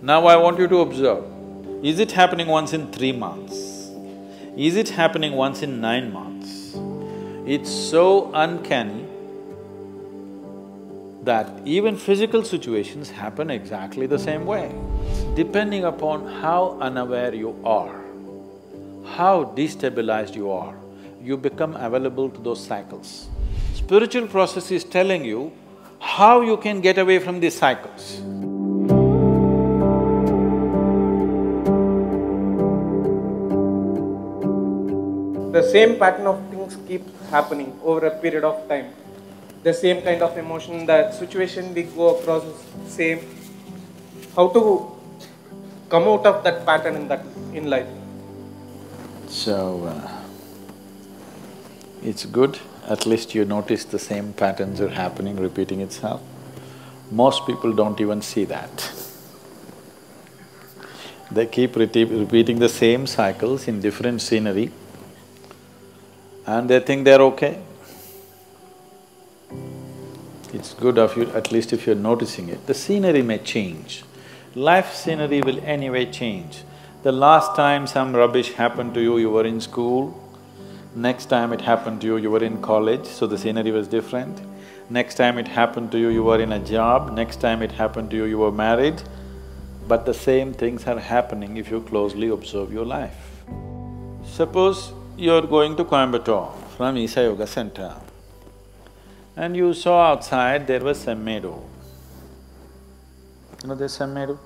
Now I want you to observe, is it happening once in 3 months? Is it happening once in 9 months? It's so uncanny that even physical situations happen exactly the same way. Depending upon how unaware you are, how destabilized you are, you become available to those cycles. Spiritual process is telling you how you can get away from these cycles. The same pattern of things keep happening over a period of time. The same kind of emotion, the situation we go across is same. How to come out of that pattern in life? So, it's good, at least you notice the same patterns are happening, repeating itself. Most people don't even see that. They keep repeating the same cycles in different scenery and they think they're okay. It's good of you, at least if you're noticing it. The scenery may change. Life scenery will anyway change. The last time some rubbish happened to you, you were in school. Next time it happened to you, you were in college, so the scenery was different. Next time it happened to you, you were in a job. Next time it happened to you, you were married. But the same things are happening if you closely observe your life. Suppose you're going to Coimbatore from Isa Yoga Center and you saw outside there was some meadow. You know there's some meadow?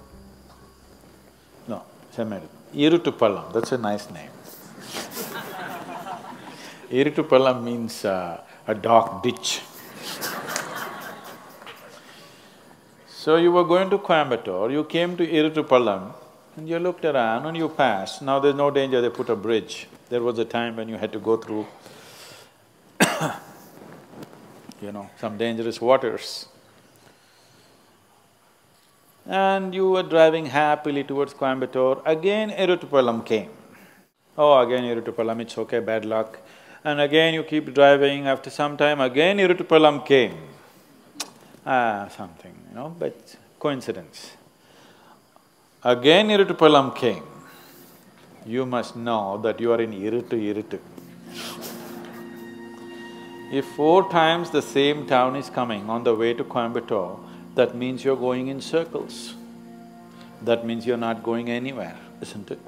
No, some meadow. Irutupallam, that's a nice name. Irutupallam means a dark ditch. So you were going to Coimbatore, you came to Irutupallam and you looked around and you passed. Now there's no danger, they put a bridge. There was a time when you had to go through some dangerous waters. And you were driving happily towards Coimbatore, again Irutupallam came. Oh, again Irutupallam, it's okay, bad luck. And again you keep driving, after some time again Irutupallam came. Something, but coincidence. Again Irutupallam came. You must know that you are in Irutu. If 4 times the same town is coming on the way to Coimbatore, that means you're going in circles. That means you're not going anywhere, isn't it?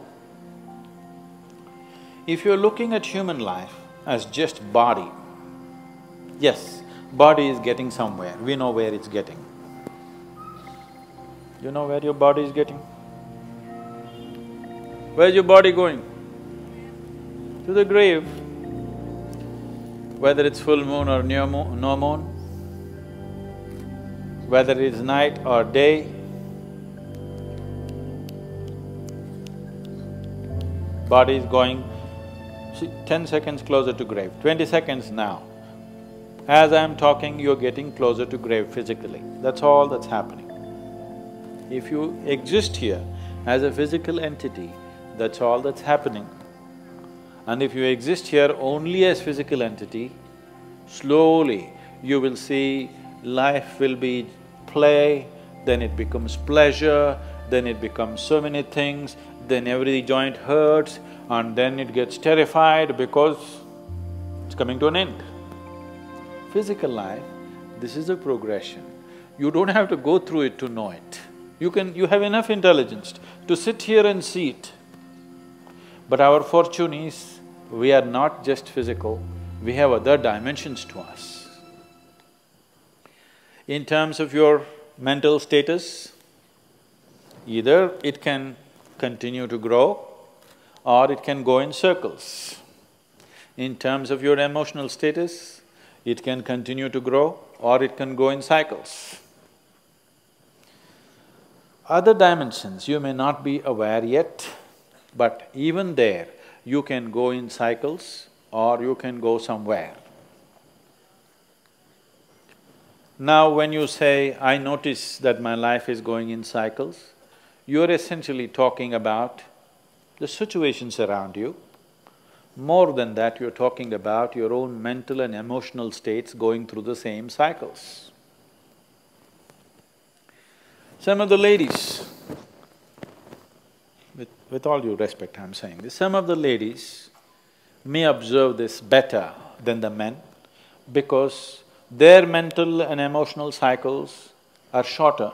If you're looking at human life as just body, yes, body is getting somewhere, we know where it's getting. You know where your body is getting? Where's your body going? To the grave. Whether it's full moon or no moon, whether it's night or day, body is going, 10 seconds closer to grave, 20 seconds now. As I'm talking, you're getting closer to grave physically, that's all that's happening. If you exist here as a physical entity, that's all that's happening. And if you exist here only as physical entity, slowly you will see life will be play, then it becomes pleasure, then it becomes so many things, then every joint hurts and then it gets terrified because it's coming to an end. Physical life, this is a progression. You don't have to go through it to know it. You have enough intelligence to sit here and see it. But our fortune is, we are not just physical, we have other dimensions to us. In terms of your mental status, either it can continue to grow or it can go in circles. In terms of your emotional status, it can continue to grow or it can go in cycles. Other dimensions you may not be aware yet, but even there, you can go in cycles or you can go somewhere. Now when you say, I notice that my life is going in cycles, you're essentially talking about the situations around you. More than that, you're talking about your own mental and emotional states going through the same cycles. Some of the ladies, with all due respect I'm saying this, some of the ladies may observe this better than the men because their mental and emotional cycles are shorter.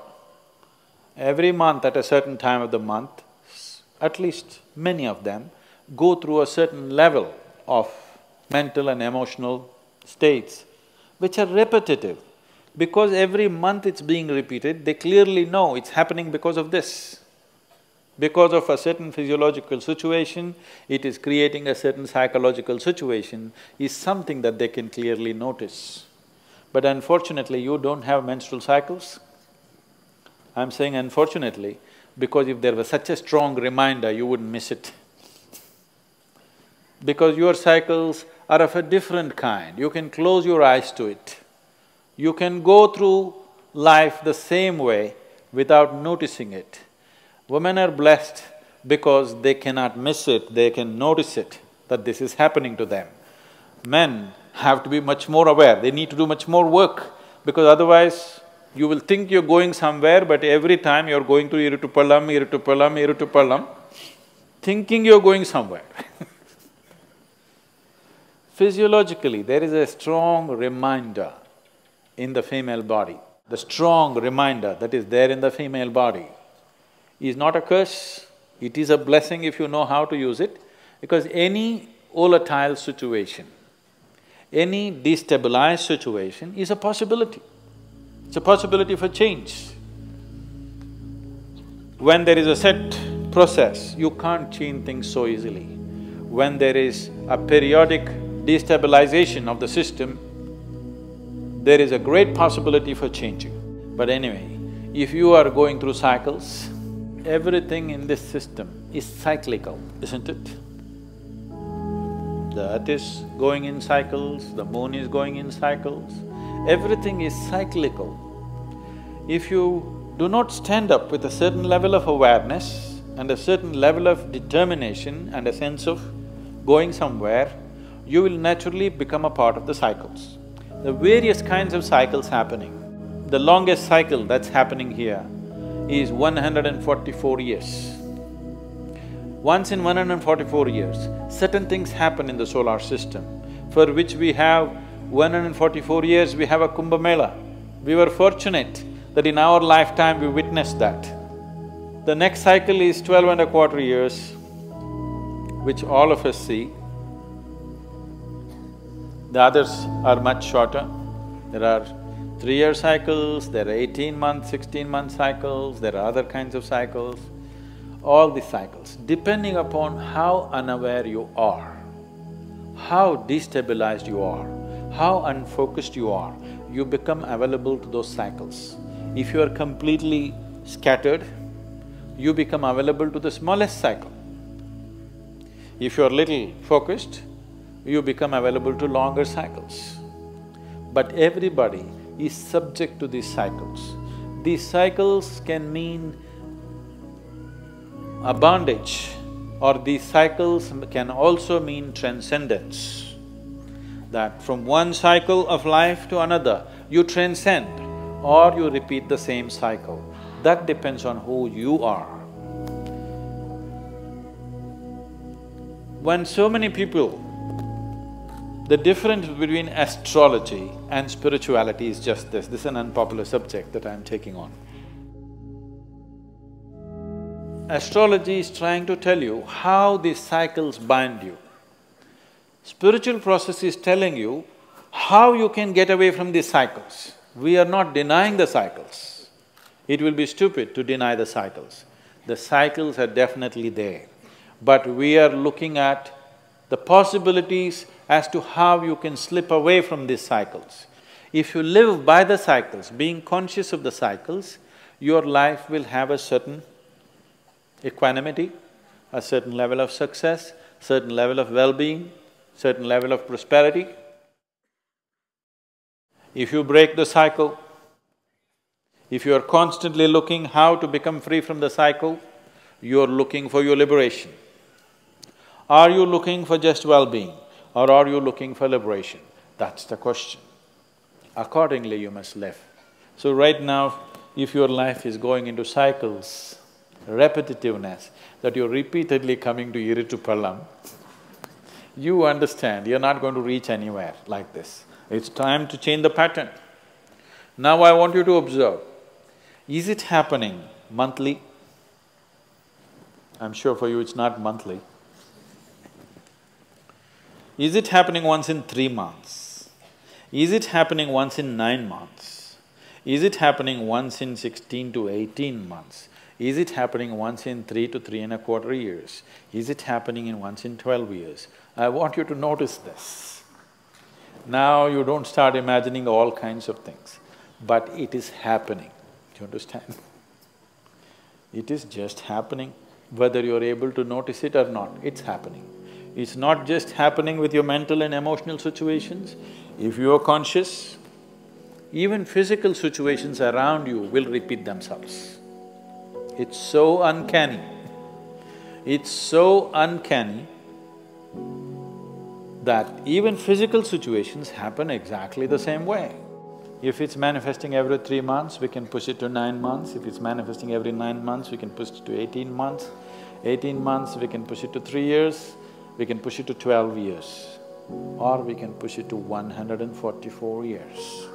Every month at a certain time of the month, at least many of them go through a certain level of mental and emotional states which are repetitive. Because every month it's being repeated, they clearly know it's happening because of this. Because of a certain physiological situation, it is creating a certain psychological situation, is something that they can clearly notice. But unfortunately, you don't have menstrual cycles. I'm saying unfortunately, because if there was such a strong reminder, you wouldn't miss it. Because your cycles are of a different kind, you can close your eyes to it. You can go through life the same way without noticing it. Women are blessed because they cannot miss it, they can notice it, that this is happening to them. Men have to be much more aware, they need to do much more work, because otherwise you will think you're going somewhere, but every time you're going to Irutupallam, thinking you're going somewhere. Physiologically, there is a strong reminder in the female body. The strong reminder that is there in the female body is not a curse, it is a blessing if you know how to use it, because any volatile situation, any destabilized situation is a possibility. It's a possibility for change. When there is a set process, you can't change things so easily. When there is a periodic destabilization of the system, there is a great possibility for changing. But anyway, if you are going through cycles, everything in this system is cyclical, isn't it? The earth is going in cycles, the moon is going in cycles, everything is cyclical. If you do not stand up with a certain level of awareness and a certain level of determination and a sense of going somewhere, you will naturally become a part of the cycles. The various kinds of cycles happening. The longest cycle that's happening here is 144 years. Once in 144 years, certain things happen in the solar system, for which we have 144 years, we have a Kumbh Mela. We were fortunate that in our lifetime we witnessed that. The next cycle is 12.25 years, which all of us see. The others are much shorter. There are 3-year cycles, there are 18-month, 16-month cycles, there are other kinds of cycles. All these cycles, depending upon how unaware you are, how destabilized you are, how unfocused you are, you become available to those cycles. If you are completely scattered, you become available to the smallest cycle. If you are little focused, you become available to longer cycles. But everybody is subject to these cycles. These cycles can mean a bondage, or these cycles can also mean transcendence. That from one cycle of life to another, you transcend or you repeat the same cycle. That depends on who you are. When so many people… The difference between astrology and spirituality is just this. This is an unpopular subject that I'm taking on. Astrology is trying to tell you how these cycles bind you. Spiritual process is telling you how you can get away from these cycles. We are not denying the cycles. It will be stupid to deny the cycles. The cycles are definitely there, but we are looking at the possibilities as to how you can slip away from these cycles. If you live by the cycles, being conscious of the cycles, your life will have a certain equanimity, a certain level of success, certain level of well-being, certain level of prosperity. If you break the cycle, if you are constantly looking how to become free from the cycle, you are looking for your liberation. Are you looking for just well-being or are you looking for liberation? That's the question. Accordingly, you must live. So right now, if your life is going into cycles, repetitiveness, that you're repeatedly coming to Iritupalam, you understand you're not going to reach anywhere like this. It's time to change the pattern. Now I want you to observe, is it happening monthly? I'm sure for you it's not monthly. Is it happening once in 3 months? Is it happening once in 9 months? Is it happening once in 16 to 18 months? Is it happening once in 3 to 3.25 years? Is it happening in once in 12 years? I want you to notice this. Now you don't start imagining all kinds of things, but it is happening. Do you understand? It is just happening. Whether you're able to notice it or not, it's happening. It's not just happening with your mental and emotional situations. If you are conscious, even physical situations around you will repeat themselves. It's so uncanny. It's so uncanny that even physical situations happen exactly the same way. If it's manifesting every 3 months, we can push it to 9 months. If it's manifesting every 9 months, we can push it to 18 months. 18 months, we can push it to 3 years. We can push it to 12 years. Or we can push it to 144 years.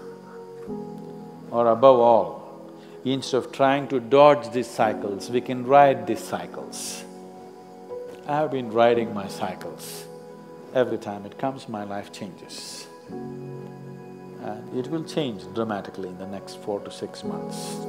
Or above all, instead of trying to dodge these cycles, we can ride these cycles. I have been riding my cycles. Every time it comes, my life changes. And it will change dramatically in the next 4 to 6 months.